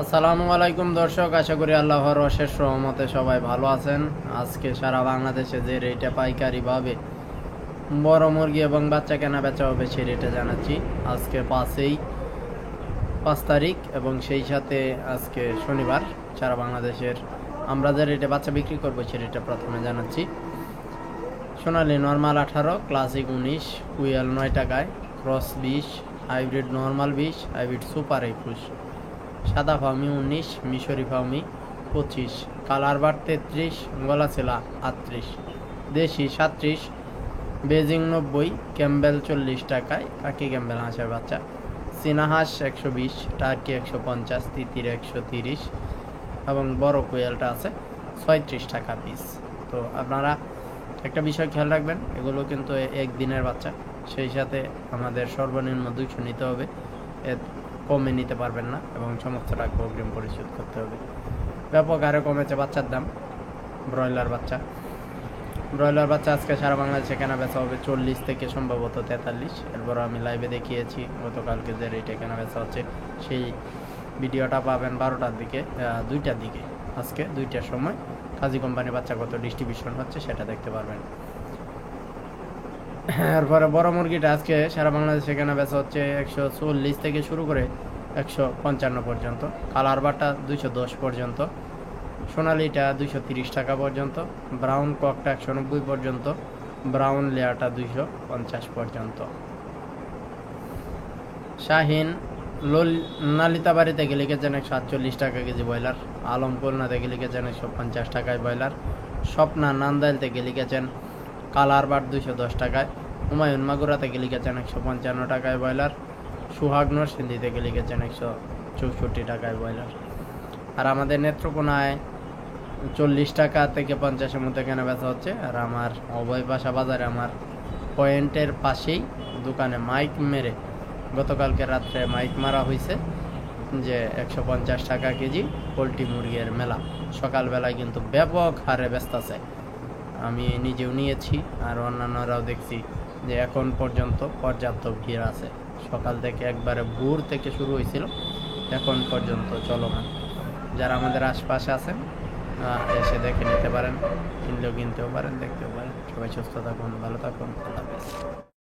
আসসালামু আলাইকুম দর্শক, আশা করি আল্লাহর অশেষ রহমতে সবাই ভালো আছেন। আজকে সারা বাংলাদেশে যে রেটে পাইকারিভাবে বড় মুরগি এবং বাচ্চা কেনা বেচা হবে সেই রেটে জানাচ্ছি। আজকে 5 তারিখ এবং সেই সাথে আজকে শনিবার। সারা বাংলাদেশের আমরা যে রেটে বাচ্চা বিক্রি করবো সেই রেটে প্রথমে জানাচ্ছি। সোনালি নর্মাল 18, ক্লাসিক 19, কুইয়াল 9 টাকায়, cross 20, hybrid normal 20, hybrid super 21, সাদা ফাউমি 19, মিশরি ফাউমি 25, কালার বার 33, গলাচিলা 38, দেশি 37, বেজিং 90, ক্যাম্বেল 40 টাকায়, কাকি ক্যাম্বেল হাঁসের বাচ্চা, চীনা হাঁস 120, টার্কি 150, তিতির 130 এবং বড় কোয়েলটা আছে 36 টাকা পিস। তো আপনারা একটা বিষয় খেয়াল রাখবেন, এগুলো কিন্তু একদিনের বাচ্চা, সেই সাথে আমাদের সর্বনিম্ন 200 নিতে হবে, কমে নিতে পারবেন না এবং সমস্ত টাকা অগ্রিম পরিশোধ করতে হবে। ব্যাপক হারে কমেছে বাচ্চার দাম। ব্রয়লার বাচ্চা আজকে সারা বাংলাদেশে কেনা বেচা হবে 40 থেকে সম্ভবত 43। এরপর আমি লাইভে দেখিয়েছি গতকালকে যে রেটে কেনা বেচা হচ্ছে, সেই ভিডিওটা পাবেন 12টার দিকে, 2টার দিকে, আজকে 2টার সময় কাজী কোম্পানি বাচ্চা কত ডিস্ট্রিবিউশন হচ্ছে সেটা দেখতে পারবেন। এরপরে বড় মুরগিটা আজকে সারা বাংলাদেশে কেনা বেচা হচ্ছে 140 থেকে শুরু করে 155 পর্যন্ত, কালার বারটা 210 পর্যন্ত, সোনালিটা 230 টাকা পর্যন্ত, ব্রাউন ককটা 190 পর্যন্ত, ব্রাউন লেয়ারটা 250 পর্যন্ত। শাহিন নালিতাবাড়িতে গেলে লিখেছেন 148 টাকা কেজি ব্রয়লার, আলম খুলনা থেকে লিখেছেন 150 টাকায় ব্রয়লার, স্বপ্না নান্দাইল থেকে লিখেছেন কালার বার 210 টাকায়, হুমায়ুন মাগুরা থেকে লিখেছেন 155 টাকায় ব্রয়লার, সুহাগ নরসিংদী থেকে লিখেছেন 164 টাকায় ব্রয়লার। আর আমাদের নেত্রকোনায় 40 টাকা থেকে 50-এর মধ্যে কেনা বেচা হচ্ছে। আর আমার অভয় বাসা বাজারে আমার পয়েন্টের পাশেই দোকানে মাইক মেরে গতকালকে রাত্রে মাইক মারা হয়েছে যে 150 টাকা কেজি পোলট্রি মুরগির মেলা। সকালবেলায় কিন্তু ব্যাপক হারে ব্যস্ত আছে, আমি নিজেও নিয়েছি আর অন্যান্যরাও দেখছি যে এখন পর্যন্ত পর্যাপ্ত ভিড় আছে। সকাল থেকে একবারে ভোর থেকে শুরু হয়েছিল, এখন পর্যন্ত চলমান। যারা আমাদের আশপাশে আছেন এসে দেখে নিতে পারেন, কিনলেও কিনতেও পারেন, দেখতেও পারেন। সবাই সুস্থ থাকুন, ভালো থাকুন, আল্লাহ হাফেজ।